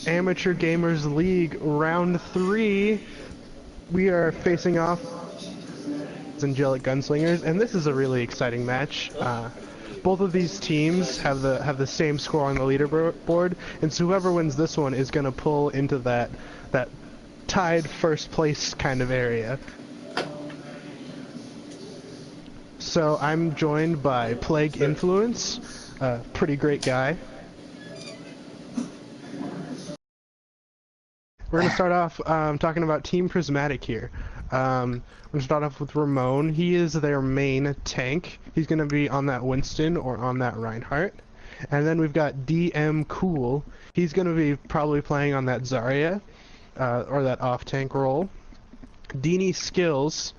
Amateur Gamers League Round 3. We are facing off Angelic GunSlingers, and this is a really exciting match. Both of these teams have the same score on the leaderboard, and so whoever wins this one is going to pull into that tied first place kind of area. So I'm joined by Plague Influence, a pretty great guy. We're going to start off talking about Team Prismatic here. We're going to start off with Ramon. He is their main tank. He's going to be on that Winston or on that Reinhardt. And then we've got DM Cool. He's going to be probably playing on that Zarya or that off-tank role. Dini Skills.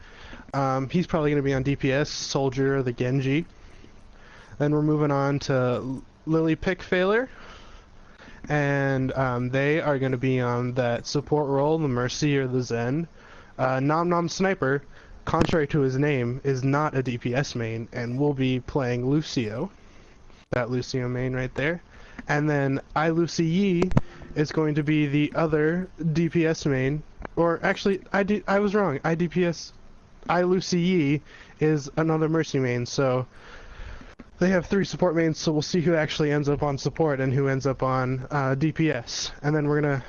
He's probably going to be on DPS, Soldier, or the Genji. Then we're moving on to Lily Pickfailer. And they are going to be on that support role, the Mercy or the Zen. Nom Nom Sniper, contrary to his name, is not a DPS main and will be playing Lucio. That Lucio main right there. And then I Lucy Yi is going to be the other DPS main. Or actually, I was wrong. I Lucy Yi is another Mercy main, so they have 3 support mains, so we'll see who actually ends up on support and who ends up on DPS. And then we're going to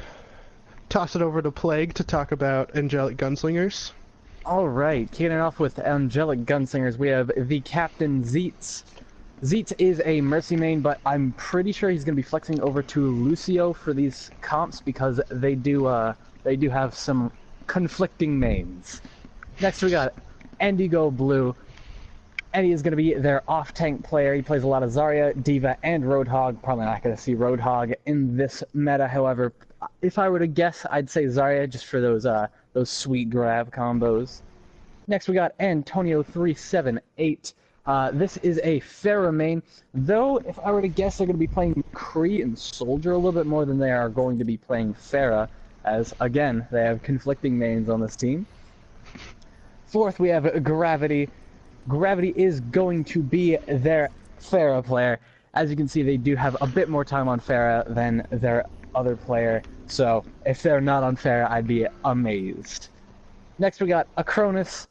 toss it over to Plague to talk about Angelic GunSlingers. Alright, kicking it off with Angelic GunSlingers, we have the Captain Zeetz. Zeetz is a Mercy main, but I'm pretty sure he's going to be flexing over to Lucio for these comps because they do have some conflicting mains. Next we got Indigo Blue. Eddie is going to be their off-tank player. He plays a lot of Zarya, D.Va, and Roadhog. Probably not going to see Roadhog in this meta, however. If I were to guess, I'd say Zarya just for those sweet grab combos. Next we got Antonio378. This is a Pharah main, though if I were to guess they're going to be playing McCree and Soldier a little bit more than they are going to be playing Pharah, as again, they have conflicting mains on this team. Fourth we have Gravity. Gravity is going to be their Pharah player. As you can see, they do have a bit more time on Pharah than their other player, so if they're not on Pharah, I'd be amazed. Next we got Acronis.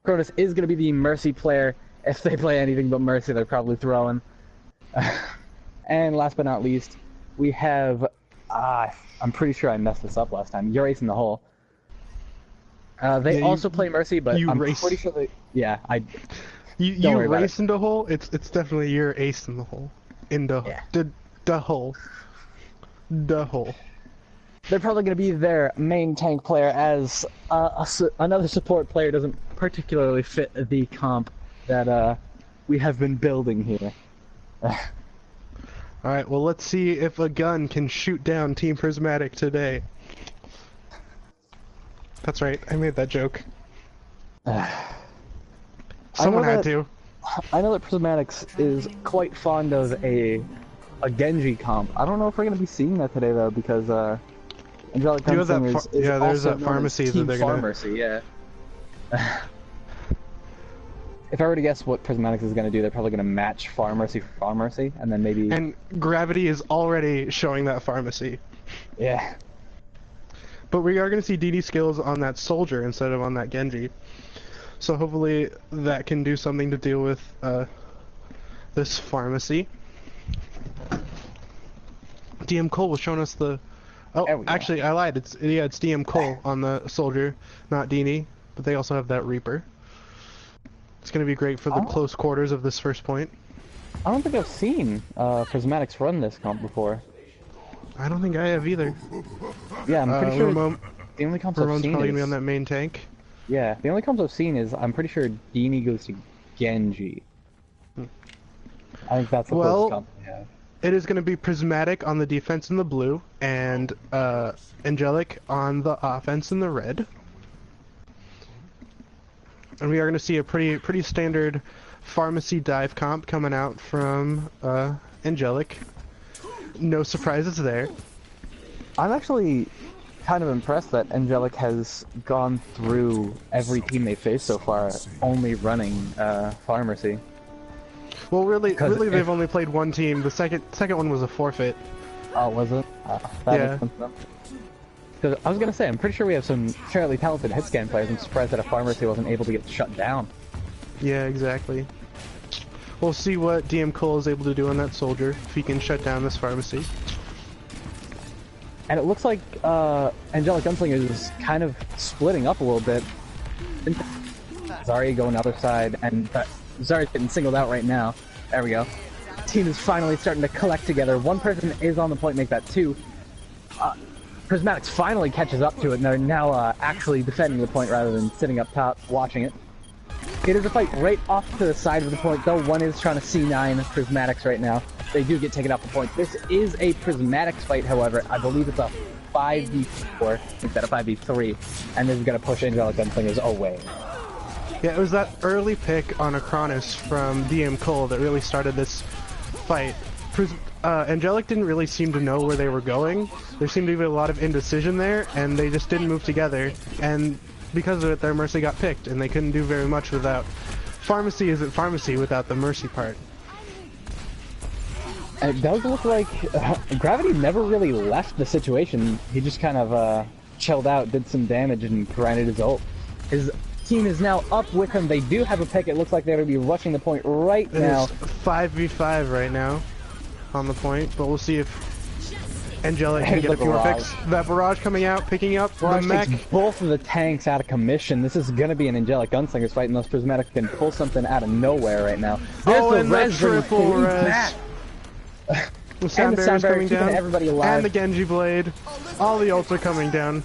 Acronis is going to be the Mercy player. If they play anything but Mercy, they're probably throwing. And last but not least, we have, I'm pretty sure I messed this up last time, You're Ace in the Hole. They also play Mercy, but I'm pretty sure they... Yeah, You race into hole? It's definitely your ace in the hole. In the hole. The hole. They're probably going to be their main tank player, as another support player doesn't particularly fit the comp that we have been building here. Alright, well let's see if a gun can shoot down Team Prismatic today. That's right, I made that joke. Someone had to. I know that Prismatics is quite fond of a Genji comp. I don't know if we're going to be seeing that today, though, because Angelic GunSlingers is there's also that pharmacy Team that they're going to... Pharmacy, yeah. If I were to guess what Prismatics is going to do, they're probably going to match Pharmacy for Pharmacy, and then maybe... And Gravity is already showing that Pharmacy. Yeah. But we are going to see DD Skills on that Soldier instead of on that Genji. So hopefully that can do something to deal with this Pharmacy. DM Cole was showing us the... Oh, actually, I lied. It's DM Cole on the Soldier, not Dini. But they also have that Reaper. It's going to be great for the close quarters of this first point. I don't think I've seen Prismatics run this comp before. I don't think I have either. Yeah, I'm pretty sure the only comps I've seen probably gonna be on that main tank. Yeah, the only comps I've seen is I'm pretty sure Dini goes to Genji. I think that's the closest comp we have. It is going to be Prismatic on the defense in the blue, and Angelic on the offense in the red. And we are going to see a pretty standard Pharmacy dive comp coming out from Angelic. No surprises there. I'm actually kind of impressed that Angelic has gone through every team they faced so far, only running Pharmacy. Well, really, they've only played one team. The second one was a forfeit. Oh, was it? Yeah. Because I was gonna say, I'm pretty sure we have some fairly talented hit scan players. I'm surprised that a pharmacy wasn't able to get shut down. Yeah, exactly. We'll see what DM Cole is able to do on that soldier, if he can shut down this pharmacy. And it looks like Angelic GunSlingers is kind of splitting up a little bit. Zarya going other side, and Zarya's getting singled out right now. There we go. Team is finally starting to collect together. One person is on the point, make that two. Prismatic finally catches up to it, and they're now actually defending the point rather than sitting up top watching it. It is a fight right off to the side of the point, though. One is trying to C9 Prismatics right now. They do get taken off the point. This is a Prismatics fight, however. I believe it's a 5v4 instead of 5v3, and this is going to push Angelic GunSlingers away. Yeah, it was that early pick on Acronis from DM Cole that really started this fight. Angelic didn't really seem to know where they were going. There seemed to be a lot of indecision there, and they just didn't move together, and because of it, their Mercy got picked, and they couldn't do very much without... Pharmacy isn't Pharmacy without the Mercy part. And it does look like Gravity never really left the situation. He just kind of chilled out, did some damage, and grinded his ult. His team is now up with him. They do have a pick. It looks like they're going to be rushing the point right now. It is 5v5 right now on the point, but we'll see if Angelic can get a few more picks. That barrage coming out, picking up the mech. Takes both of the tanks out of commission. This is going to be an Angelic GunSlingers fight, unless Prismatic can pull something out of nowhere right now. There's the res triple res. The sound barrier's coming down, everybody alive. and the Genji blade. All the ults are coming down.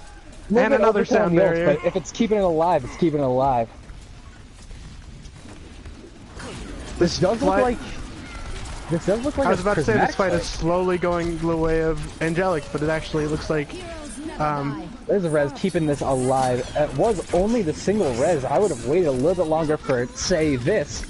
And another sound barrier. But if it's keeping it alive, it's keeping it alive. This does look like... I was about to say this fight is slowly going the way of Angelic, but it actually looks like... There's a res keeping this alive. It was only the single res. I would have waited a little bit longer for, say, this.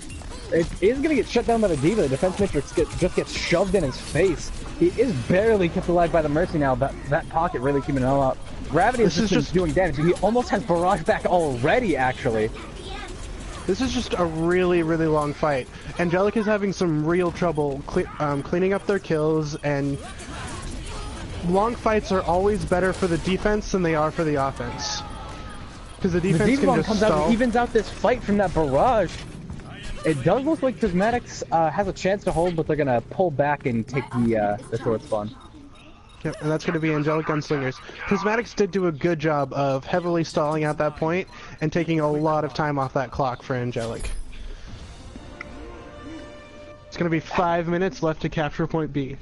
It is going to get shut down by the D.Va. The defense matrix just gets shoved in his face. He is barely kept alive by the Mercy now, but that pocket really keeping it all up. Gravity is just doing damage. He almost has barrage back already, actually. This is just a really, really long fight. Angelic is having some real trouble cleaning up their kills, and long fights are always better for the defense than they are for the offense. Because the defense can just comes out and evens out this fight from that barrage. It does look like Prismatics has a chance to hold, but they're gonna pull back and take the short spawn. Yep, and that's going to be Angelic GunSlingers. Prismatics did do a good job of heavily stalling at that point and taking a lot of time off that clock for Angelic. It's going to be 5 minutes left to capture point B.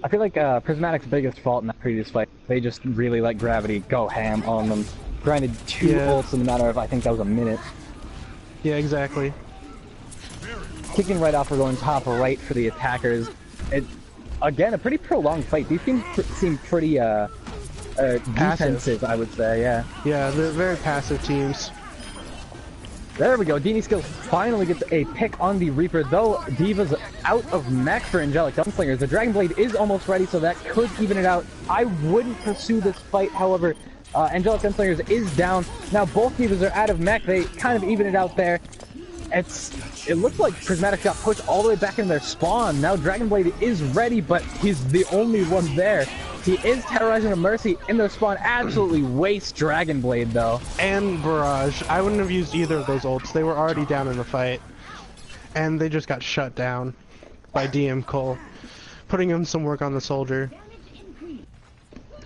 I feel like Prismatic's biggest fault in that previous fight, they just really let Gravity go ham on them. Grinded two ults in a matter of, I think that was a minute. Yeah, exactly. Kicking right off, we're going top right for the attackers. Again, a pretty prolonged fight. These teams seem pretty defensive, I would say, yeah. Yeah, they're very passive teams. There we go. Dini Skills finally gets a pick on the Reaper, though D.Va's out of mech for Angelic GunSlingers. The Dragon Blade is almost ready, so that could even it out. I wouldn't pursue this fight, however. Angelic GunSlingers is down. Now both D.Vas are out of mech. They kind of even it out there. It looks like Prismatic got pushed all the way back in their spawn. Now Dragon Blade is ready, but he's the only one there. He is terrorizing a Mercy in their spawn. Absolutely wastes Dragon Blade, though. And Barrage. I wouldn't have used either of those ults. They were already down in the fight. And they just got shut down by DM Cole, putting in some work on the soldier.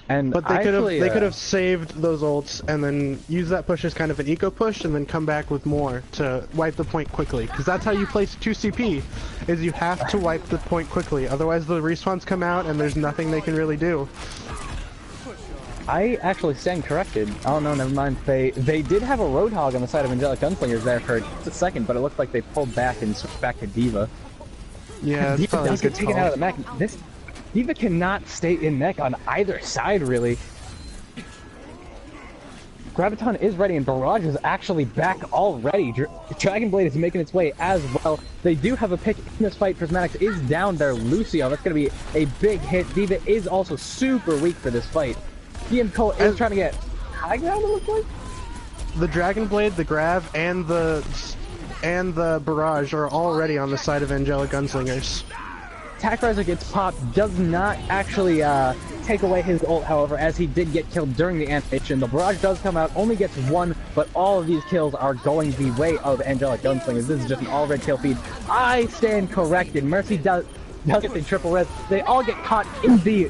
And but they could have saved those ults and then use that push as kind of an eco push and then come back with more to wipe the point quickly. Because that's how you place 2 CP, is you have to wipe the point quickly. Otherwise the respawns come out and there's nothing they can really do. I actually stand corrected. Oh no, never mind. They did have a Roadhog on the side of Angelic GunSlingers there for just a second, but it looked like they pulled back and switched back to D.Va. Yeah, D.Va does get taken out of the mech. D.Va cannot stay in mech on either side, really. Graviton is ready, and Barrage is actually back already. Dragon Blade is making its way as well. They do have a pick in this fight. Prismatic is down there. Lucio, that's going to be a big hit. D.Va is also super weak for this fight. DM Cole is trying to get high ground, it looks like? The Dragon Blade, the Grav, and the Barrage are already on the side of Angelic GunSlingers. Attack Riser gets popped, does not actually take away his ult, however, as he did get killed during the animation. The barrage does come out, only gets one, but all of these kills are going the way of Angelic GunSlingers. This is just an all-red kill feed. I stand corrected. Mercy does get the triple res. They all get caught in the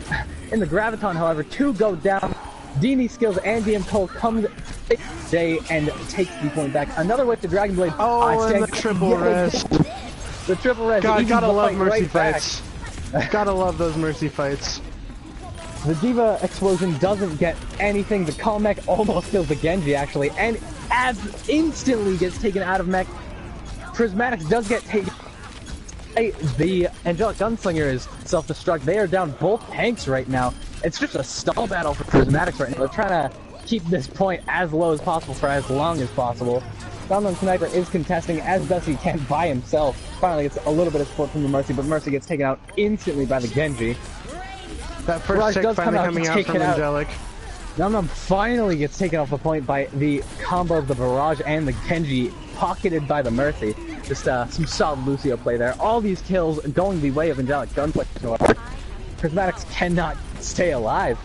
graviton, however. Two go down. Dini skills and DM Cole comes Jay and takes the point back. Another whip to Dragon Blade. Oh, and the triple res. The triple res. God, gotta love Mercy right fights. Gotta love those Mercy fights. The D.Va explosion doesn't get anything. The Calm mech almost kills the Genji, actually, and instantly gets taken out of mech. Prismatic does get taken. The Angelic GunSlingers self-destruct. They are down both tanks right now. It's just a stall battle for Prismatics right now. They're trying to keep this point as low as possible for as long as possible. Download Sniper is contesting as best he can by himself. Finally gets a little bit of support from the Mercy, but Mercy gets taken out instantly by the Genji. That first tick finally coming out from Angelic. Num finally gets taken off the point by the combo of the Barrage and the Genji, pocketed by the Mercy. Just some solid Lucio play there. All these kills going the way of Angelic GunSlingers. Prismatics cannot stay alive.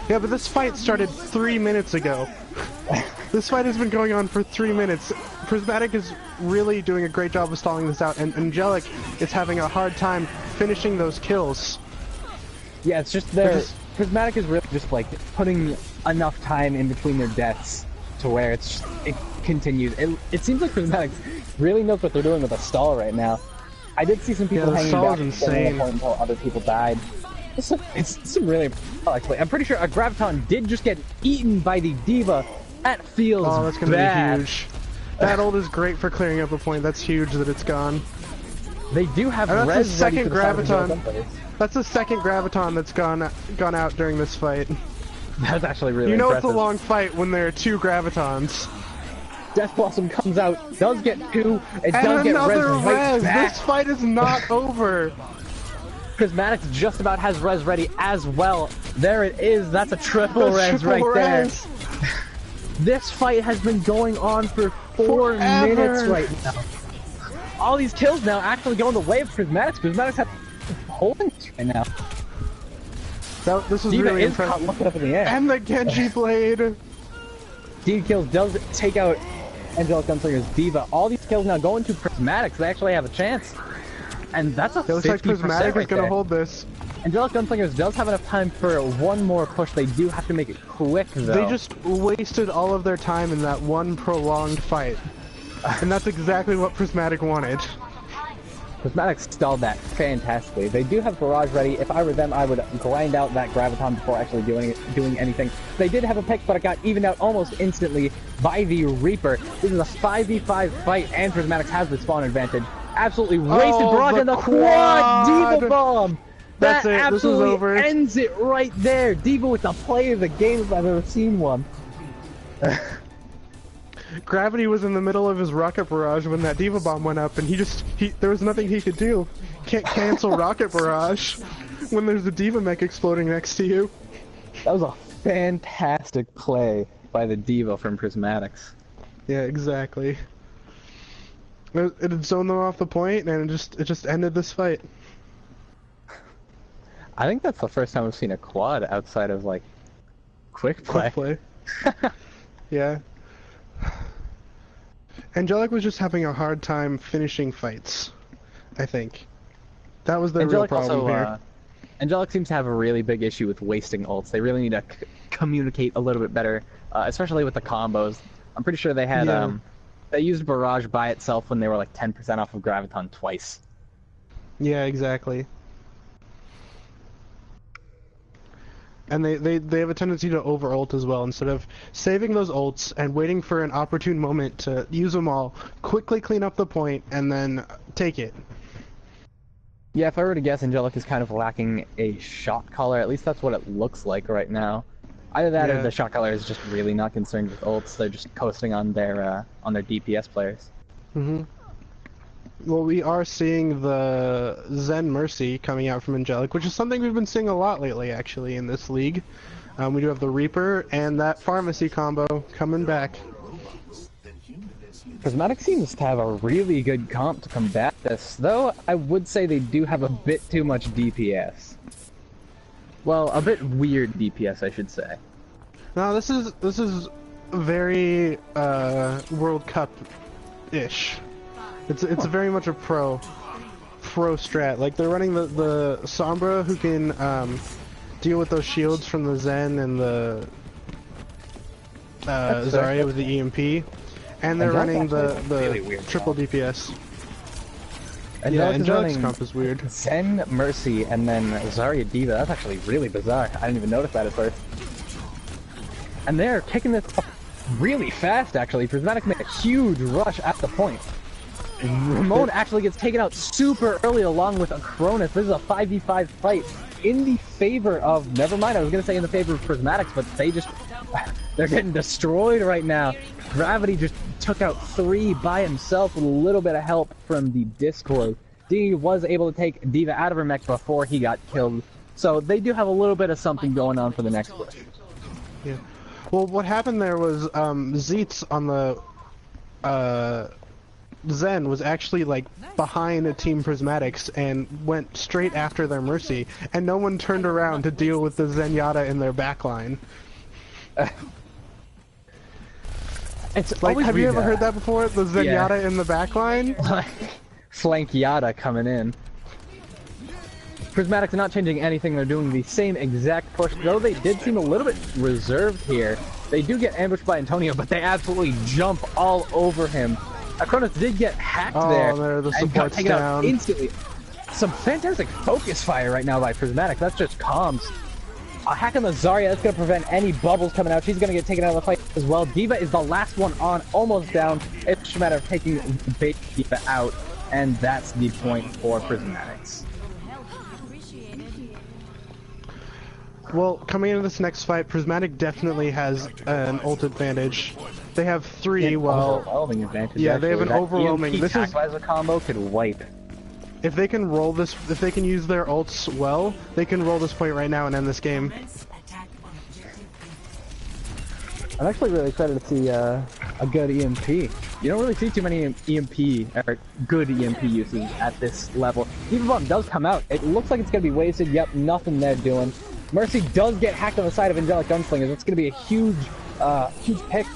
Yeah, but this fight started 3 minutes ago. This fight has been going on for 3 minutes. Prismatic is really doing a great job of stalling this out, and Angelic is having a hard time finishing those kills. Yeah, it's just Prismatic is really just like putting enough time in between their deaths to where it continues. It seems like Prismatic really knows what they're doing with a stall right now. I did see some people hanging back until other people died. It's some really actually. I'm pretty sure a Graviton did just get eaten by the D.Va. That feels bad. Oh, that's gonna be huge. That ult is great for clearing up a point. That's huge that it's gone. They do have and that's res the second ready for the Graviton. That's the second Graviton that's gone out during this fight. That's actually really impressive. It's a impressive. long fight when there are two Gravitons. Death Blossom comes out, does get two, it and does get another res right back. This fight is not over. Prismatic just about has res ready as well. There it is, that's a triple res right there. This fight has been going on for 4 minutes right now. All these kills now actually going the way of Prismatics. Prismatics have holding this right now. This is D.Va really is impressive. looking up in the air. And the Genji blade. D kills does take out Angelic GunSlingers D.Va. All these kills now going to Prismatics. They actually have a chance. And that's a 50% looks like Prismatic right is going to there. hold this. Angelic GunSlingers does have enough time for one more push. They do have to make it quick, though. They just wasted all of their time in that one prolonged fight. And that's exactly what Prismatic wanted. Prismatic stalled that fantastically. They do have Barrage ready. If I were them, I would grind out that Graviton before actually doing anything. They did have a pick, but it got evened out almost instantly by the Reaper. This is a 5v5 fight, and Prismatic has the spawn advantage. Absolutely wasted Barrage and the quad D.Va bomb! That's that it. absolutely this is over. ends it right there. D.Va with the play of the game if I've ever seen one. Gravity was in the middle of his rocket barrage when that D.Va bomb went up, and there was nothing he could do. Can't cancel rocket barrage when there's a D.Va mech exploding next to you. That was a fantastic play by the D.Va from Prismatics. Yeah, exactly. It had zoned them off the point, and it just ended this fight. I think that's the first time we've seen a quad outside of like quick play. Quick play. Yeah. Angelic was just having a hard time finishing fights, I think. That was the real problem here. Angelic seems to have a really big issue with wasting ults. They really need to communicate a little bit better, especially with the combos. I'm pretty sure they had they used Barrage by itself when they were like 10% off of Graviton twice. Yeah, exactly. And they have a tendency to over-ult as well. Instead of saving those ults and waiting for an opportune moment to use them all, quickly clean up the point, and then take it. Yeah, if I were to guess, Angelic is kind of lacking a shot caller. At least that's what it looks like right now. Either that or the shot caller is just really not concerned with ults. They're just coasting on their DPS players. Mm-hmm. Well, we are seeing the Zen Mercy coming out from Angelic, which is something we've been seeing a lot lately, actually, in this league. We do have the Reaper and that Pharmacy combo coming back. Prismatic seems to have a really good comp to combat this, though I would say they do have a bit too much DPS. Well, a bit weird DPS, I should say. No, this is very World Cup-ish. It's very much a pro strat. Like they're running the Sombra who can deal with those shields from the Zen and the Zarya with the EMP, and they're running the really triple DPS. And yeah, Angelic's comp is weird. Zen, Mercy, and then Zarya Diva. That's actually really bizarre. I didn't even notice that at first. And they're kicking this up really fast, actually. Prismatic made a huge rush at the point. Ramon actually gets taken out super early along with Acronis. This is a 5v5 fight in the favor of... Never mind, I was going to say in the favor of Prismatics, but they just... They're getting destroyed right now. Gravity just took out 3 by himself with a little bit of help from the Discord. D was able to take Diva out of her mech before he got killed. So they do have a little bit of something going on for the next push. Yeah. Well, what happened there was Zeets on the Zen was actually like behind a Team Prismatics and went straight after their Mercy, and no one turned around to deal with the Zenyatta in their backline. It's like, have you ever weird, heard that before? The Zenyatta in the backline? Flank Yada coming in. Prismatic's not changing anything, they're doing the same exact push, though they did seem a little bit reserved here. They do get ambushed by Antonio, but they absolutely jump all over him. Acronis did get hacked there, the and got taken out instantly. Some fantastic focus fire right now by Prismatic, that's just comms. A hack on the Zarya, that's going to prevent any bubbles coming out. She's going to get taken out of the fight as well. Diva is the last one on, almost down. It's just a matter of taking bait Diva out, and that's the point for Prismatics. Well, coming into this next fight, Prismatic definitely has an ult advantage. They have 3, overwhelming advantage. Yeah, actually. they have an overwhelming. This is a combo could wipe. If they can roll this, if they can use their ults well, they can roll this point right now and end this game. I'm actually really excited to see a good EMP. You don't really see too many EMP, or good EMP uses at this level. Diva Bomb does come out. It looks like it's going to be wasted. Yep, nothing they're doing. Mercy does get hacked on the side of Angelic GunSlingers. It's going to be a huge, huge pick.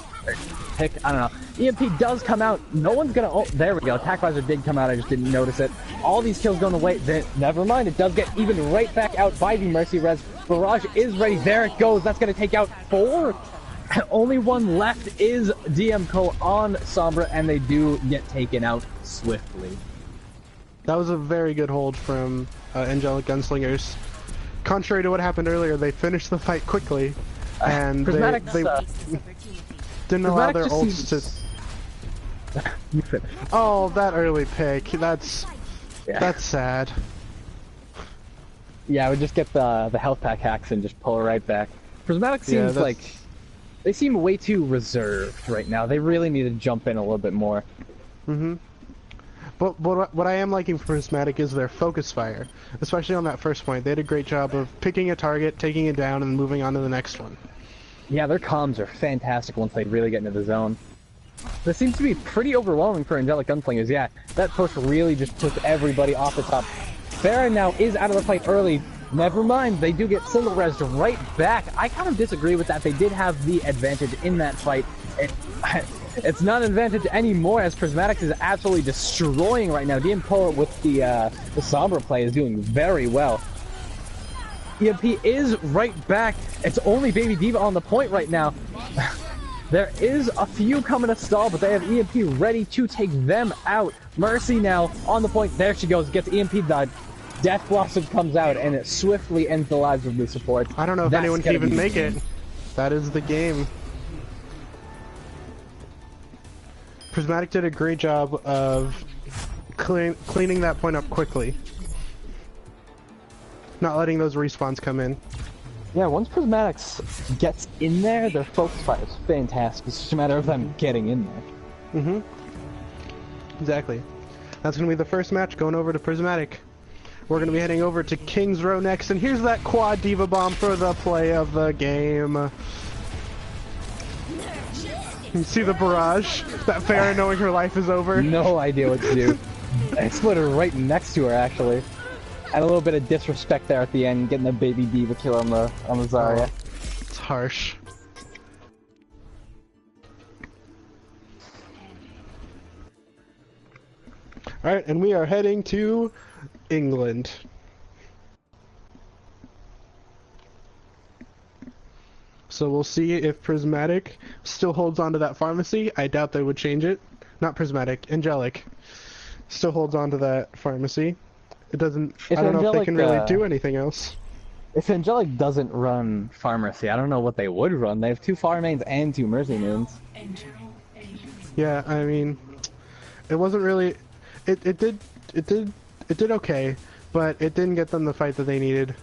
I don't know. EMP does come out. No one's gonna. Oh, there we go. Attack Visor did come out. I just didn't notice it. All these kills going away. Then never mind. It does get even right back out by the Mercy Res. Barrage is ready. There it goes. That's gonna take out 4. Only one left is DMCO on Sombra, and they do get taken out swiftly. That was a very good hold from Angelic GunSlingers. Contrary to what happened earlier, they finished the fight quickly, and they didn't allow their ults to... You finished. Oh, that early pick. That's sad. Yeah, I would just get the health pack hacks and just pull right back. Prismatic seems like they seem way too reserved right now. They really need to jump in a little bit more. But what I am liking for Prismatic is their focus fire, especially on that first point. They did a great job of picking a target, taking it down, and moving on to the next one. Yeah, their comms are fantastic once they really get into the zone. This seems to be pretty overwhelming for Angelic GunSlingers. Yeah, that push really just took everybody off the top. Farah now is out of the fight early. Never mind, they do get single res right back. I kind of disagree with that. They did have the advantage in that fight. It's not an advantage anymore as Prismatic is absolutely destroying right now. DMCO with the Sombra play is doing very well. EMP is right back. It's only Baby Diva on the point right now. There is a few coming to stall, but they have EMP ready to take them out. Mercy now on the point. There she goes. Gets EMP died. Death Blossom comes out, and it swiftly ends the lives of the support. I don't know if anyone can even make it. That is the game. Prismatic did a great job of cleaning that point up quickly. Not letting those respawns come in. Yeah, once Prismatics gets in there, their focus fire is fantastic. It's just a matter of them getting in there. Exactly. That's going to be the first match going over to Prismatic. We're going to be heading over to King's Row next, and here's that quad Diva Bomb for the play of the game. You see the barrage? That Pharah knowing her life is over? No idea what to do. I split her right next to her, actually. And a little bit of disrespect there at the end, getting the baby diva kill on the Zarya. Oh, it's harsh. Alright, and we are heading to England. So we'll see if Prismatic still holds on to that pharmacy. I doubt they would change it. Not Prismatic, Angelic. Still holds on to that pharmacy. It doesn't... I don't know if they can really do anything else. If Angelic doesn't run pharmacy, I don't know what they would run. They have 2 Fire Mains and 2 Mercy Mains. Yeah, I mean... It wasn't really... It did okay, but it didn't get them the fight that they needed.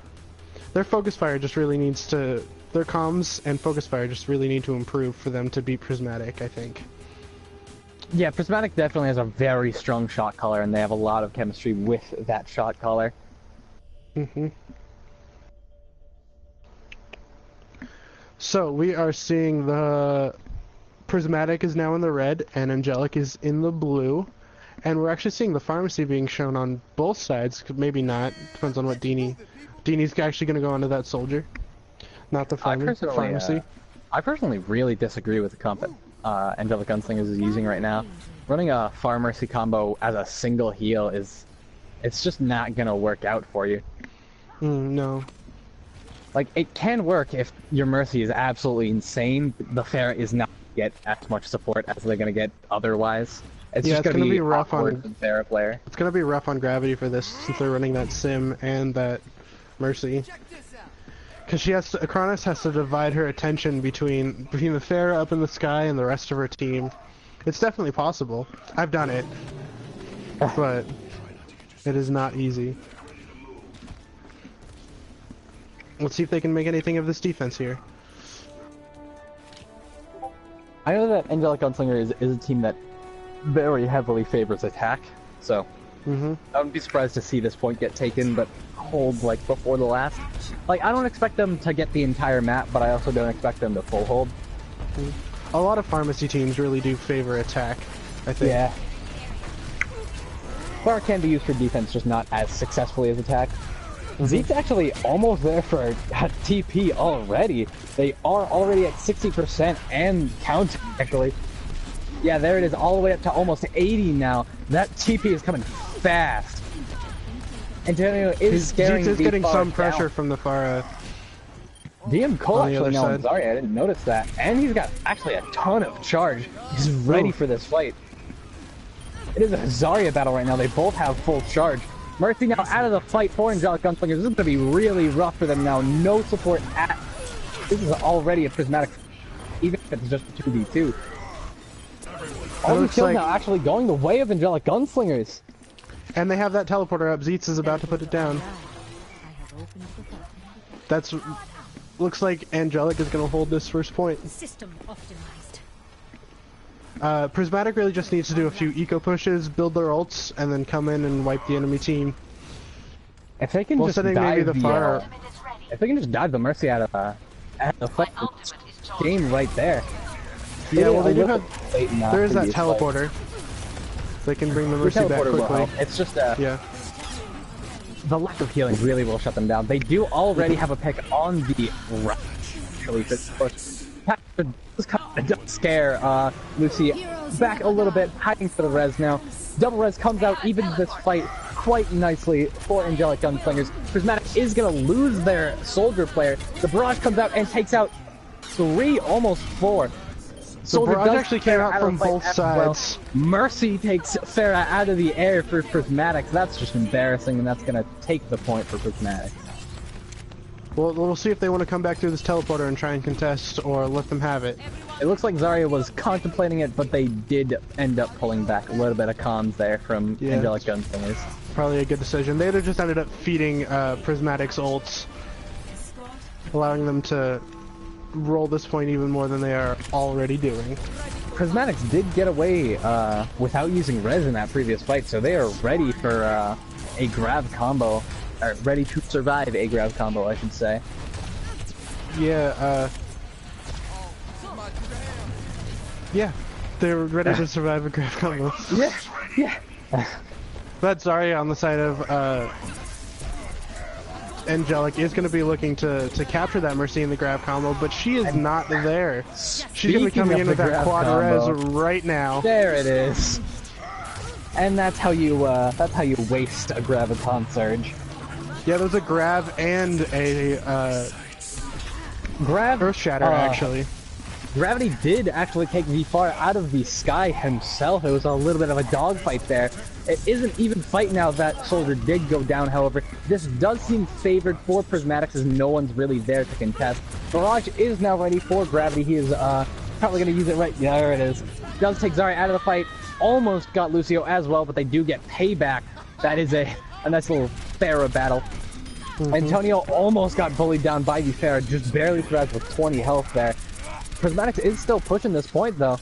Their focus fire just really needs to... Their comms and focus fire just really need to improve for them to beat Prismatic, I think. Yeah, Prismatic definitely has a very strong shot caller, and they have a lot of chemistry with that shot caller. Mm-hmm. So, we are seeing the... Prismatic is now in the red, and Angelic is in the blue. And we're actually seeing the pharmacy being shown on both sides. Maybe not. Depends on what Dini's actually going to go onto that soldier. Not the pharmacy. I personally really disagree with the comp that Angelic GunSlingers is using right now. Running a Pharmacy combo as a single heal it's just not going to work out for you. No. Like, it can work if your Mercy is absolutely insane. The Pharah is not going to get as much support as they're going to get otherwise. It's just going to be rough on the Pharah player. It's going to be rough on Gravity for this, since they're running that Sim and that Mercy. Because Kronos has to divide her attention between the Pharah up in the sky and the rest of her team. It's definitely possible. I've done it. But it is not easy. Let's see if they can make anything of this defense here. I know that Angelic GunSlinger is a team that very heavily favors attack, so I wouldn't be surprised to see this point get taken, but hold like before the last. Like, I don't expect them to get the entire map, but I also don't expect them to full hold. A lot of pharmacy teams really do favor attack, I think. Yeah. Bar can be used for defense, just not as successfully as attack. Zeke's actually almost there for a TP already. They are already at 60% and counting, actually. Yeah, there it is, all the way up to almost 80 now. That TP is coming fast. Antonio is scaring Zeke's getting some pressure down. from the Pharah. DM Cole actually now, I'm sorry, I didn't notice that. And he's got actually a ton of charge. He's ready for this fight. It is a Zarya battle right now. They both have full charge. Mercy now out of the fight for Angelic GunSlingers. This is going to be really rough for them now. No support at... This is already a Prismatic, even if it's just a 2v2. All these kills now actually going the way of Angelic GunSlingers. And they have that teleporter up. Zeetz is about to put it down. That's... Looks like Angelic is going to hold this first point. System optimized. Prismatic really just needs to do a few eco pushes, build their ults, and then come in and wipe the enemy team. If they can just dive if they can just dive the Mercy out of the fight, game right there. Yeah, well they do have. There is that teleporter. They can bring the Mercy back quickly. It's just yeah. The lack of healing really will shut them down. They do already have a pick on the right. Actually, this does scare Lucy back a little bit, hiding for the res now. Double res comes out, evens this fight quite nicely for Angelic GunSlingers. Prismatic is going to lose their soldier player. The barrage comes out and takes out 3, almost 4. The barrage actually came out from both sides. Well. Mercy takes Pharah out of the air for Prismatic. That's just embarrassing, and that's going to take the point for Prismatic. Well, we'll see if they want to come back through this teleporter and try and contest, or let them have it. It looks like Zarya was contemplating it, but they did end up pulling back a little bit of comms there from Angelic GunSlingers. Probably a good decision. They'd have just ended up feeding Prismatic's ults, allowing them to roll this point even more than they are already doing. Prismatics did get away without using res in that previous fight, so they are ready for a grab combo. Or ready to survive a grab combo, I should say. Yeah, Yeah, they're ready to survive a grab combo. Yeah, yeah. But Zarya on the side of Angelic is going to be looking to capture that Mercy in the grab combo, but she is not there. She's going to be coming in with that quad res right now. There it is. And that's how you waste a graviton surge. Yeah, there's a grab and a Earth Shatter actually. Gravity did actually take V4 out of the sky himself. It was a little bit of a dogfight there. It isn't even fight now that Soldier did go down, however. This does seem favored for Prismatic as no one's really there to contest. Barrage is now ready for Gravity. He is probably going to use it right. Yeah, there it is. Does take Zarya out of the fight. Almost got Lucio as well, but they do get payback. That is a nice little Pharah battle. Antonio almost got bullied down by the Pharah, just barely survived with 20 health there. Prismatic is still pushing this point though.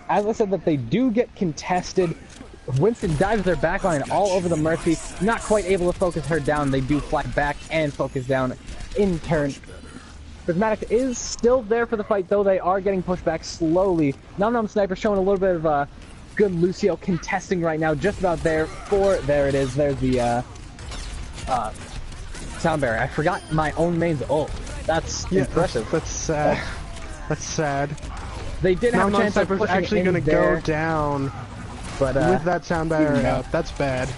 As I said, that they do get contested. Winston dives their back line all over the Mercy, not quite able to focus her down. They do fly back and focus down in turn. Prismatic is still there for the fight, though they are getting pushed back slowly. Nom Nom Sniper showing a little bit of good Lucio contesting right now, just about there there it is, there's the sound barrier. I forgot my own main's ult. That's impressive. That's sad. That's sad. They did have a chance of pushing actually going to go down, but with that sound barrier out. That's bad.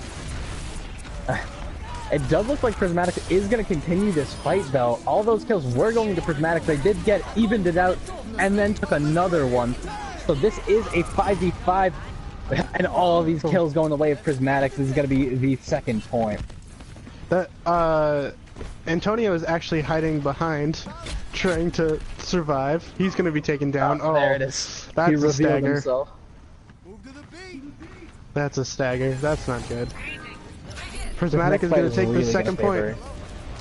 It does look like Prismatic is going to continue this fight, though. All those kills were going to Prismatic. They did get evened it out and then took another one. So this is a 5v5, and all of these kills going the way of Prismatic. This is going to be the second point. That Antonio is actually hiding behind, trying to survive. He's going to be taken down. Oh, there it is. That's a stagger. Himself. That's a stagger. That's not good. Prismatic is going to take the second point.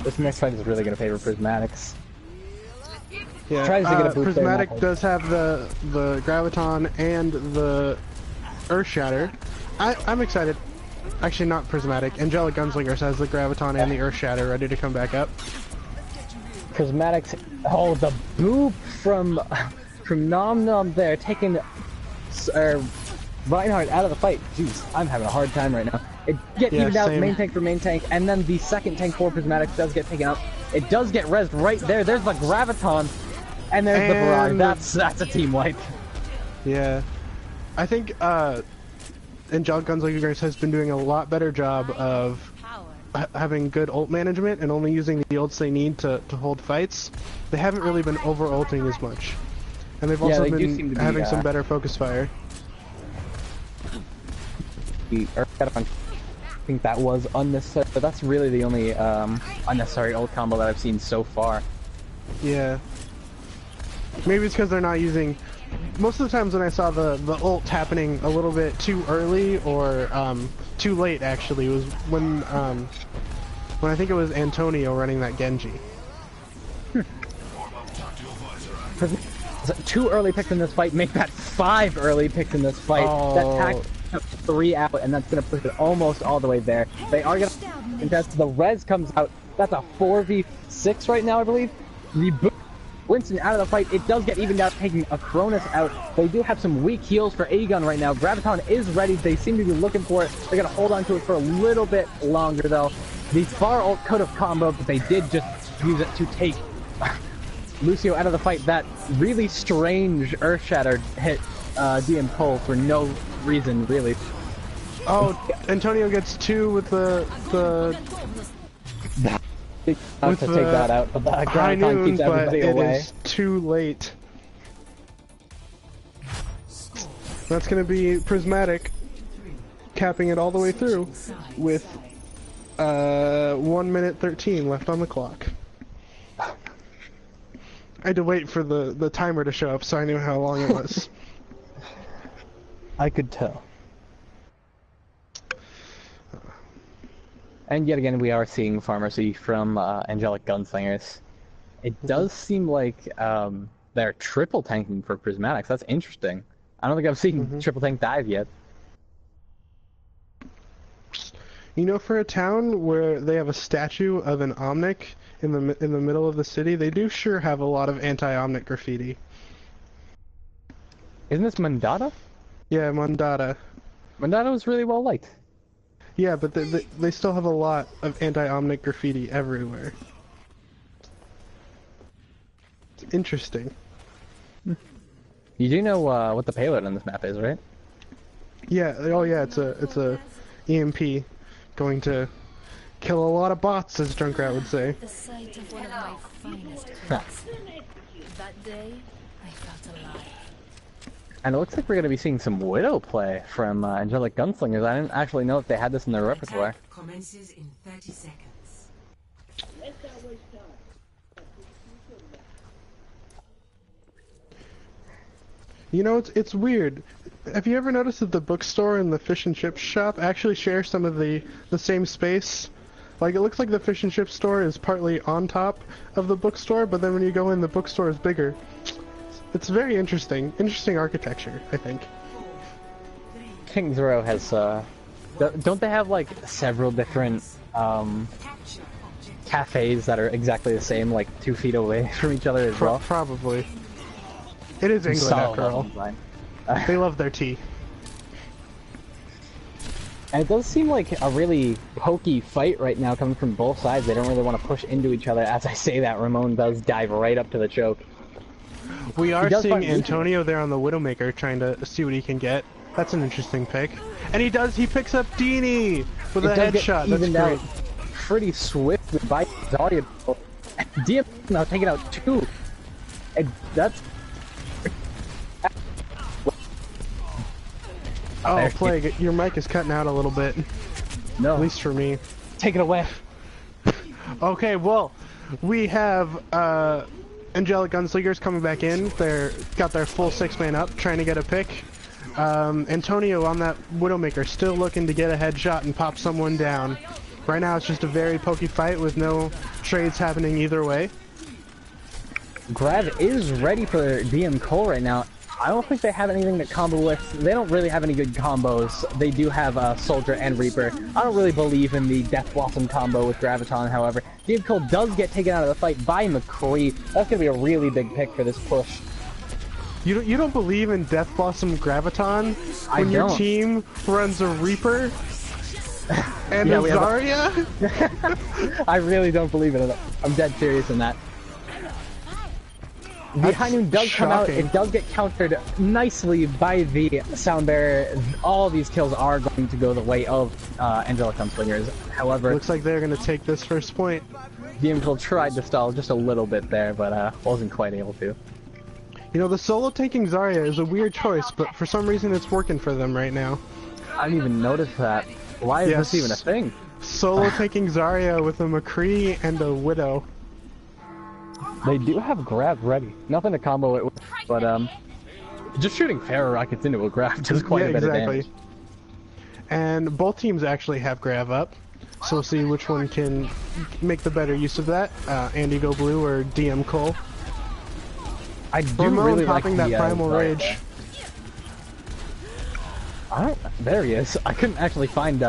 This next fight is really going to favor Prismatics. Yeah, Tries to get a boost Prismatic does have the Graviton and the Earth Shatter. I'm excited. Actually, not Prismatic. Angelic GunSlingers has the Graviton and the Earth Shatter ready to come back up. Prismatics. Oh, the boop from Nom Nom there, taking Reinhardt out of the fight. Jeez, I'm having a hard time right now. It gets evened out, main tank for main tank, and then the second tank for Prismatic does get taken out. It does get rezzed right there. There's the Graviton, and there's the Barrage. That's a team wipe. Yeah, I think Angelic GunSlingers has been doing a lot better job of having good ult management and only using the ults they need to hold fights. They haven't really been over ulting as much, and they've also been having some better focus fire. I think that was unnecessary, but that's really the only unnecessary ult combo that I've seen so far. Yeah. Maybe it's because they're not using... Most of the times when I saw the ult happening a little bit too early or too late, actually, was when I think it was Antonio running that Genji. Two early picks in this fight make that 5 early picks in this fight. Oh. That tack took 3 out, and that's going to push it almost all the way there. They are going to contest. The res comes out. That's a 4v6 right now, I believe. The Winston out of the fight. It does get evened out, taking a Cronus out. They do have some weak heals for Aegon right now. Graviton is ready. They seem to be looking for it. They're going to hold on to it for a little bit longer, though. The far ult could have comboed, but they did just use it to take Lucio out of the fight. That really strange Earth Shatter hit DM Cole for no reason, really. Oh, Antonio gets 2 with the to take that out, but the high noon, keeps but it away. is too late. That's going to be Prismatic capping it all the way through with 1 minute 13 left on the clock. I had to wait for the timer to show up so I knew how long it was. I could tell. And yet again, we are seeing Pharmacy from Angelic GunSlingers. It does seem like they're triple tanking for Prismatics. That's interesting. I don't think I've seen triple tank dive yet. You know, for a town where they have a statue of an Omnic in the middle of the city, they do sure have a lot of anti-Omnic graffiti. Isn't this Mandata? Yeah, Mondada. Mandata was really well liked. Yeah, but they still have a lot of anti-Omnic graffiti everywhere. It's interesting. You do know what the payload on this map is, right? Yeah, oh yeah, it's a EMP going to kill a lot of bots, as Junkrat would say. The sight of one of my finest clicks. That day, I felt alive. And it looks like we're going to be seeing some Widow play from Angelic GunSlingers. I didn't actually know if they had this in their repertoire. Attack commences in 30 seconds. You know, it's weird. Have you ever noticed that the bookstore and the fish and chip shop actually share some of the same space? Like, it looks like the fish and chip store is partly on top of the bookstore, but then when you go in, the bookstore is bigger. It's very interesting. Interesting architecture, I think. Kings Row has, don't they have, like, several different, cafes that are exactly the same, like 2 feet away from each other as well? Probably. It is England after all. They love their tea. And it does seem like a really pokey fight right now coming from both sides. They don't really want to push into each other. As I say that, Ramon does dive right up to the choke. We are seeing Antonio there on the Widowmaker trying to see what he can get. That's an interesting pick. And he picks up Dini with a headshot. That's great. Pretty swiftly by Zarya. DM now taking out 2. And that's... Oh, Plague, your mic is cutting out a little bit. No. At least for me. Take it away. Okay, well, we have Angelic GunSlingers coming back in. They're got their full 6-man up, trying to get a pick. Antonio on that Widowmaker, still looking to get a headshot and pop someone down. Right now it's just a very pokey fight with no trades happening either way. Grav is ready for DM Cole right now. I don't think they have anything to combo with. They don't really have any good combos. They do have Soldier and Reaper. I don't really believe in the Death Blossom combo with Graviton, however. DM Cole does get taken out of the fight by McCree. That's going to be a really big pick for this push. You don't believe in Death Blossom Graviton when your team runs a Reaper and a Zarya? I really don't believe in it. I'm dead serious in that. The High Noon does come out, it does get countered nicely by the Sound Bearer. All of these kills are going to go the way of Angelic GunSlingers. However, looks like they're going to take this first point. DM Cole tried to stall just a little bit there, but wasn't quite able to. You know, the solo taking Zarya is a weird choice, but for some reason it's working for them right now. I didn't even notice that. Why is this even a thing? Solo taking Zarya with a McCree and a Widow. They do have Grav ready. Nothing to combo it with, but just shooting Pharaoh rockets into a Grav does quite a bit of damage. And both teams actually have Grav up, so we'll see which one can make the better use of that. Andy Go Blue or DM Cole. I do Ramon really popping like that Primal Rage. There he is. I couldn't actually find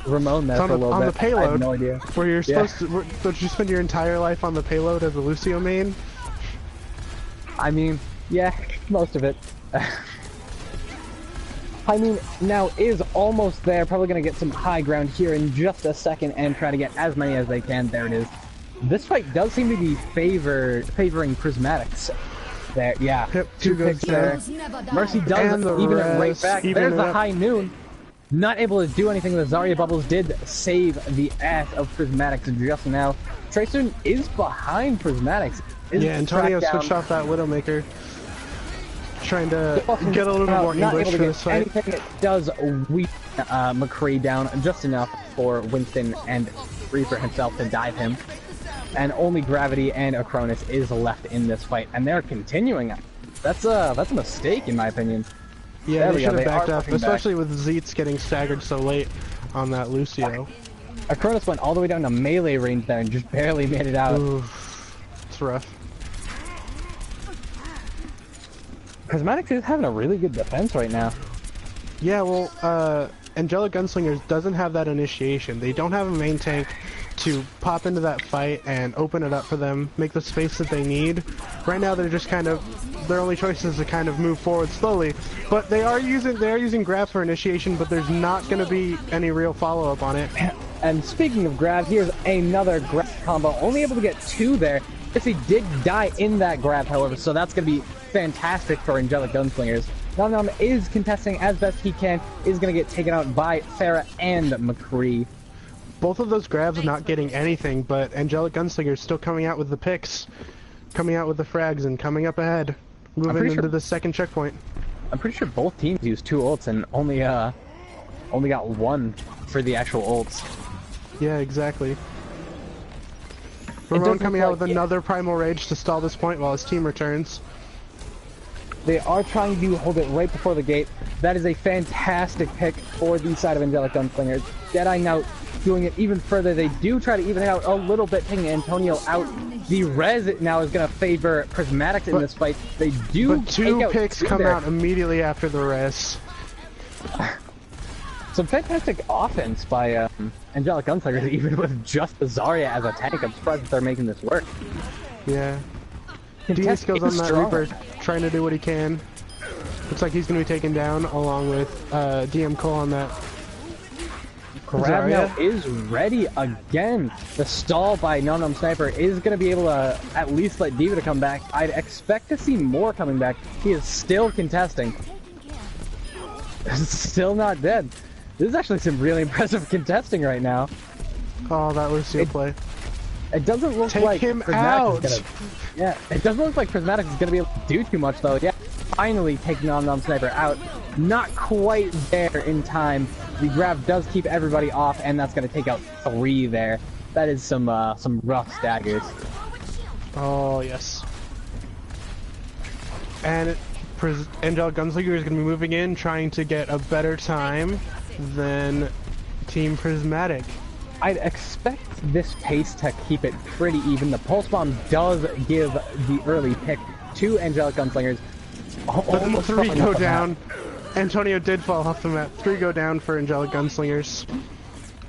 Ramon there for a little bit. On the payload, I have no idea. Where you're supposed to, don't you spend your entire life on the payload as a Lucio main? I mean, yeah, most of it. I mean, now is almost there. Probably gonna get some high ground here in just a second and try to get as many as they can. There it is. This fight does seem to be favoring Prismatics. There, yeah. Yep, two picks there. Mercy does even it right back. There's the High Noon. Not able to do anything. The Zarya bubbles did save the ass of Prismatics just now. Tracer is behind Prismatics. Yeah, Antonio switched off that Widowmaker. Trying to get a little bit more English for this fight. Anything it does weak McCree down just enough for Winston and Reaper himself to dive him. And only Gravity and Acronis is left in this fight, and they're continuing. That's a mistake in my opinion. Yeah, they should have backed up, especially with Zeets getting staggered so late on that Lucio. Acronis went all the way down to melee range there and just barely made it out. Oof. It's rough. Prismatic is having a really good defense right now. Yeah, well, Angelic GunSlingers doesn't have that initiation. They don't have a main tank to pop into that fight and open it up for them, make the space that they need. Right now they're just kind of their only choice is to kind of move forward slowly. But they are using grab for initiation, but there's not going to be any real follow-up on it. And speaking of grab, here's another grab combo. Only able to get 2 there. Yes, he did die in that grab, however, so that's going to be fantastic for Angelic GunSlingers. Nom Nom is contesting as best he can, is going to get taken out by Farah and McCree. Both of those grabs not getting anything, but Angelic GunSlingers still coming out with the picks, coming out with the frags, and coming up ahead, moving into the second checkpoint. I'm pretty sure both teams used 2 ults and only got 1 for the actual ults. Yeah, exactly. Ramon coming out with another Primal Rage to stall this point while his team returns. They are trying to hold it right before the gate. That is a fantastic pick for the side of Angelic GunSlingers. Deadeye now doing it even further. They do try to even it out a little bit, taking Antonio out. The res now is going to favor Prismatic in this fight. They do, but 2 picks come out immediately after the res. Some fantastic offense by Angelic GunSlingers, even with just the Zarya as a tank. I'm surprised that they're making this work. Yeah. DS goes on that Reaper, trying to do what he can. Looks like he's going to be taken down, along with DM Cole on that. Grab now is ready again. The stall by Nom Nom Sniper is going to be able to at least let D.Va to come back. I'd expect to see more coming back. He is still contesting. Still not dead. This is actually some really impressive contesting right now. Oh, that Lucio play. It doesn't look like Prismatic is gonna, yeah, it doesn't look like Prismatic is gonna be able to do too much though. Yeah, finally taking Nom Nom Sniper out. Not quite there in time. The grab does keep everybody off, and that's gonna take out 3 there. That is some rough staggers. Oh yes. And Angelic GunSlinger is gonna be moving in, trying to get a better time than Team Prismatic. I'd expect this pace to keep it pretty even. The Pulse Bomb does give the early pick to Angelic GunSlingers. Almost 3 go down. Antonio did fall off the map. 3 go down for Angelic GunSlingers.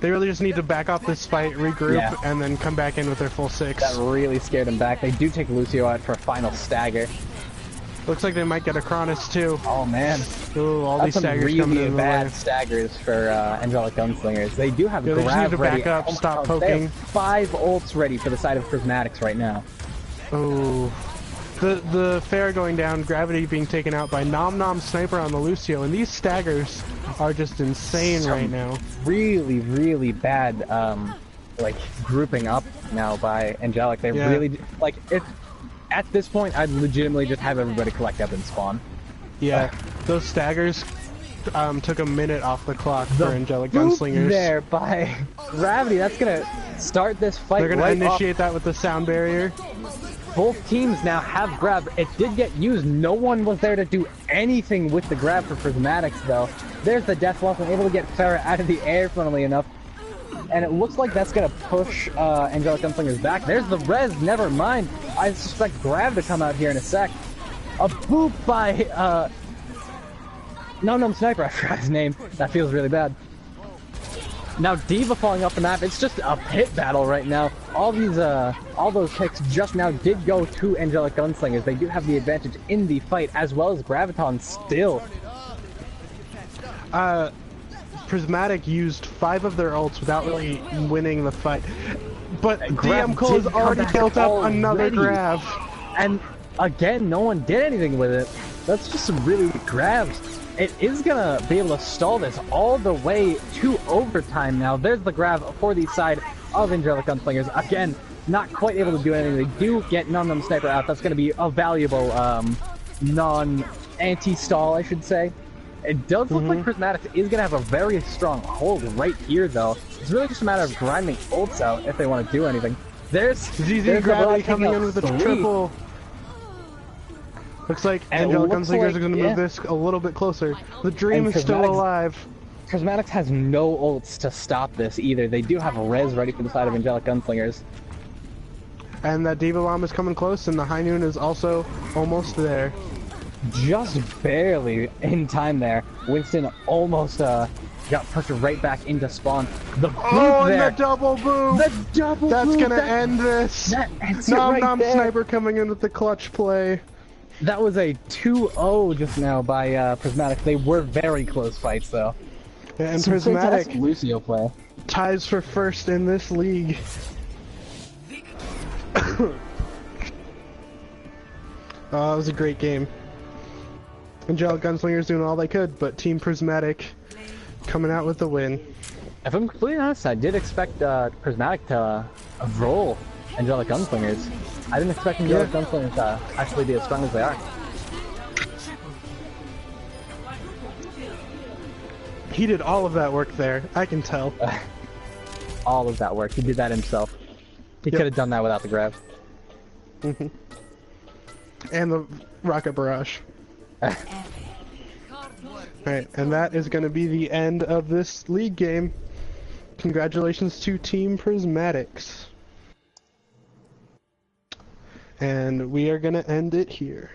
They really just need to back off this fight, regroup, and then come back in with their full 6. That really scared them back. They do take Lucio out for a final stagger. Looks like they might get a Cronus too. Oh man. Ooh, all these staggers really coming in bad staggers for Angelic GunSlingers. They do have they just need to ready. back up, stop poking. They have 5 ults ready for the side of Prismatics right now. Oh. The fair going down, Gravity being taken out by Nom Nom Sniper on the Lucio, and these staggers are just insane right now. Really, really bad like grouping up now by Angelic. They really like if at this point I'd legitimately just have everybody collect up and spawn. Yeah, those staggers took a minute off the clock for Angelic GunSlingers. There by Gravity, that's gonna start this fight. They're gonna initiate that with the sound barrier. Both teams now have grab. It did get used. No one was there to do anything with the grab for Prismatics though. There's the Death Walk, able to get Farah out of the air, funnily enough. And it looks like that's gonna push Angelic GunSlingers back. There's the res, never mind. I suspect grab to come out here in a sec. A boop by Nom Nom Sniper, I forgot his name. That feels really bad. Now D.Va falling off the map. It's just a pit battle right now. All those picks just now did go to Angelic GunSlingers. They do have the advantage in the fight, as well as Graviton still. Prismatic used 5 of their ults without really winning the fight. But DM Cole has already built up another grab. And again, no one did anything with it. That's just some really good grabs. It is gonna be able to stall this all the way to overtime now. There's the grab for the side of Angelic GunSlingers. Again, not quite able to do anything. They do get Nom Nom Sniper out. That's gonna be a valuable anti-stall, I should say. It does look like Prismatic is gonna have a very strong hold right here though. It's really just a matter of grinding ults out if they want to do anything. There's Gravity coming in with a triple. Looks like Angelic GunSlingers are going to move this a little bit closer. The dream is still alive. Prismatics has no ults to stop this either. They do have a res ready for the side of Angelic GunSlingers. And that D.Va Bomb is coming close, and the High Noon is also almost there. Just barely in time there. Winston almost got pushed right back into spawn. The boop there. And the double boop! The double That's boop! That's gonna end this! That ends Nom it right Nom there. Sniper coming in with the clutch play. That was a 2-0 just now by Prismatic. They were very close fights, though. And Some Prismatic fantastic Lucio play. ties for first in this league. Oh, it was a great game. Angelic GunSlingers doing all they could, but Team Prismatic coming out with the win. If I'm completely honest, I did expect Prismatic to roll Angelic GunSlingers. I didn't expect Angelic GunSlingers to actually be as strong as they are. He did all of that work there, I can tell. All of that work. He did that himself. He could have done that without the grab. And the rocket barrage. Alright, and that is going to be the end of this league game. Congratulations to Team Prismatics. And we are going to end it here.